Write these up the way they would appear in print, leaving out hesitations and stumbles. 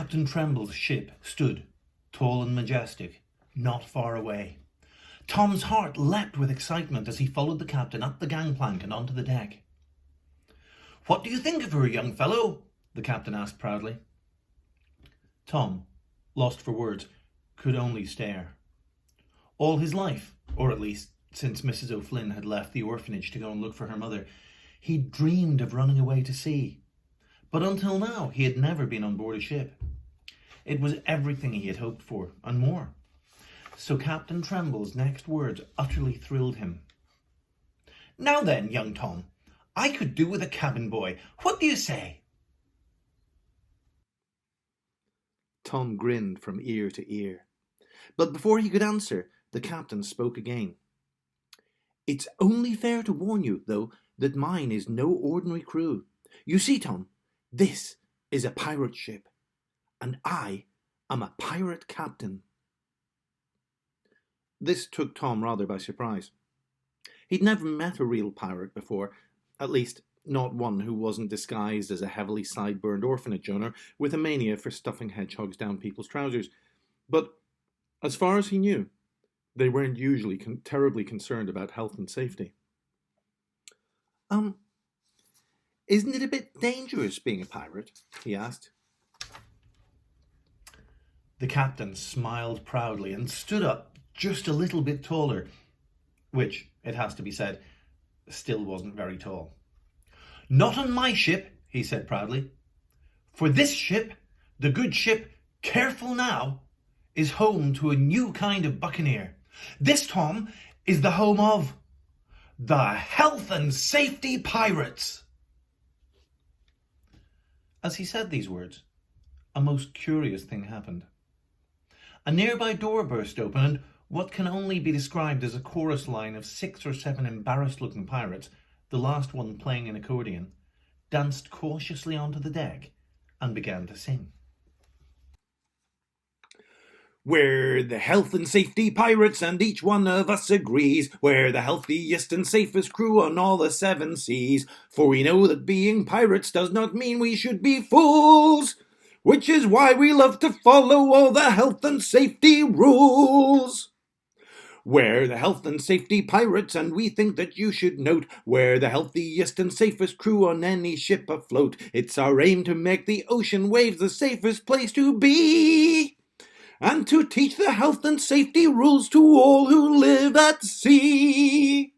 Captain Tremble's ship stood, tall and majestic, not far away. Tom's heart leapt with excitement as he followed the captain up the gangplank and onto the deck. "What do you think of her, young fellow?" the captain asked proudly. Tom, lost for words, could only stare. All his life, or at least since Mrs. O'Flynn had left the orphanage to go and look for her mother, he'd dreamed of running away to sea. But until now, he had never been on board a ship. It was everything he had hoped for, and more. So Captain Tremble's next words utterly thrilled him. "Now then, young Tom, I could do with a cabin boy. What do you say?" Tom grinned from ear to ear. But before he could answer, the captain spoke again. "It's only fair to warn you, though, that mine is no ordinary crew. You see, Tom, this is a pirate ship, and I am a pirate captain." This took Tom rather by surprise. He'd never met a real pirate before, at least not one who wasn't disguised as a heavily sideburned orphanage owner with a mania for stuffing hedgehogs down people's trousers. But as far as he knew, they weren't usually terribly concerned about health and safety. Isn't it a bit dangerous being a pirate?" he asked. The captain smiled proudly and stood up just a little bit taller, which, it has to be said, still wasn't very tall. "Not on my ship," he said proudly. "For this ship, the good ship Careful Now, is home to a new kind of buccaneer. This, Tom, is the home of the Health and Safety Pirates." As he said these words, a most curious thing happened. A nearby door burst open, and what can only be described as a chorus line of 6 or 7 embarrassed-looking pirates, the last one playing an accordion, danced cautiously onto the deck and began to sing. "We're the Health and Safety Pirates, and each one of us agrees we're the healthiest and safest crew on all the 7 seas. For we know that being pirates does not mean we should be fools, which is why we love to follow all the health and safety rules. We're the Health and Safety Pirates, and we think that you should note we're the healthiest and safest crew on any ship afloat. It's our aim to make the ocean waves the safest place to be, and to teach the health and safety rules to all who live at sea.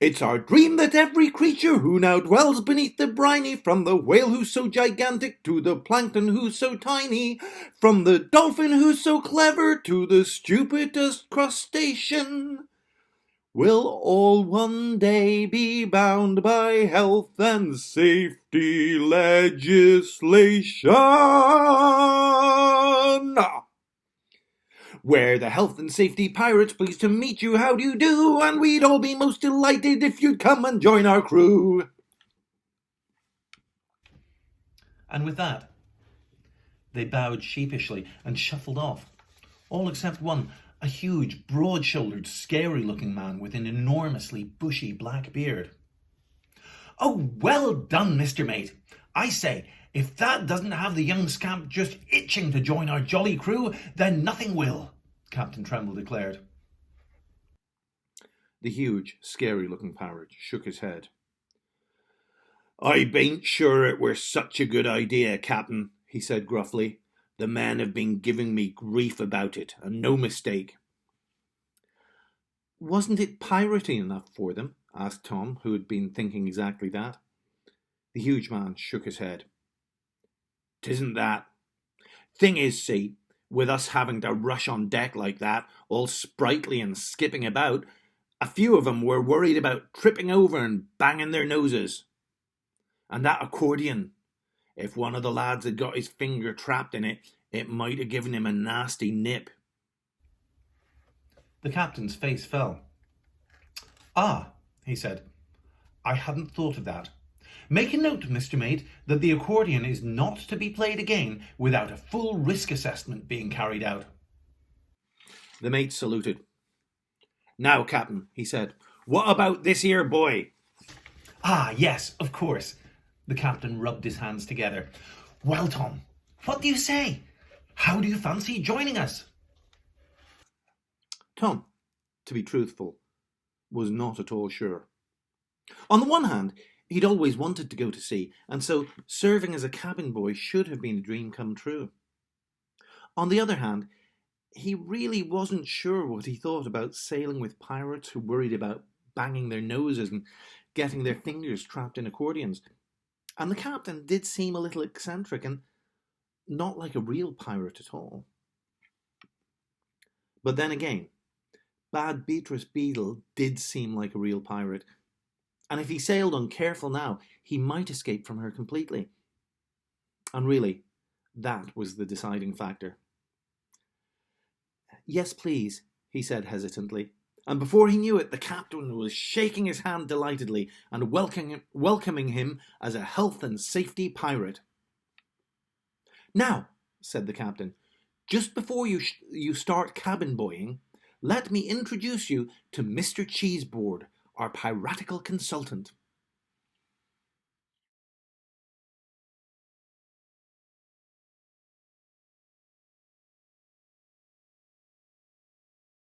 It's our dream that every creature who now dwells beneath the briny, from the whale who's so gigantic to the plankton who's so tiny, from the dolphin who's so clever to the stupidest crustacean, will all one day be bound by health and safety legislation. We're the Health and Safety Pirates, pleased to meet you, how do you do? And we'd all be most delighted if you'd come and join our crew." And with that, they bowed sheepishly and shuffled off, all except one, a huge, broad-shouldered, scary-looking man with an enormously bushy black beard. "Oh, well done, Mr. Mate. I say, if that doesn't have the young scamp just itching to join our jolly crew, then nothing will," Captain Tremble declared. The huge, scary-looking pirate shook his head. "I bain't sure it were such a good idea, Captain," he said gruffly. "The men have been giving me grief about it, and no mistake." "Wasn't it piratey enough for them?" asked Tom, who had been thinking exactly that. The huge man shook his head. "'Tisn't that. Thing is, see, with us having to rush on deck like that, all sprightly and skipping about, a few of 'em were worried about tripping over and banging their noses. And that accordion, if one of the lads had got his finger trapped in it, it might have given him a nasty nip." The captain's face fell. "Ah," he said, "I hadn't thought of that. Make a note, Mr. Mate, that the accordion is not to be played again without a full risk assessment being carried out." The mate saluted. "Now, Captain," he said, "what about this here boy?" "Ah, yes, of course." The captain rubbed his hands together. "Well, Tom, What do you say? How do you fancy joining us? Tom, to be truthful, was not at all sure. On the one hand, he'd always wanted to go to sea, and so serving as a cabin boy should have been a dream come true. On the other hand, he really wasn't sure what he thought about sailing with pirates who worried about banging their noses and getting their fingers trapped in accordions. And the captain did seem a little eccentric and not like a real pirate at all. But then again, Bad Beatrice Beadle did seem like a real pirate, and if he sailed uncareful now, he might escape from her completely. And really, that was the deciding factor. Yes, please, he said hesitantly, and before he knew it, the captain was shaking his hand delightedly and welcoming him as a health and safety pirate. Now, said the captain, just before you start cabin boying, let me introduce you to Mr. Cheeseboard, our piratical consultant.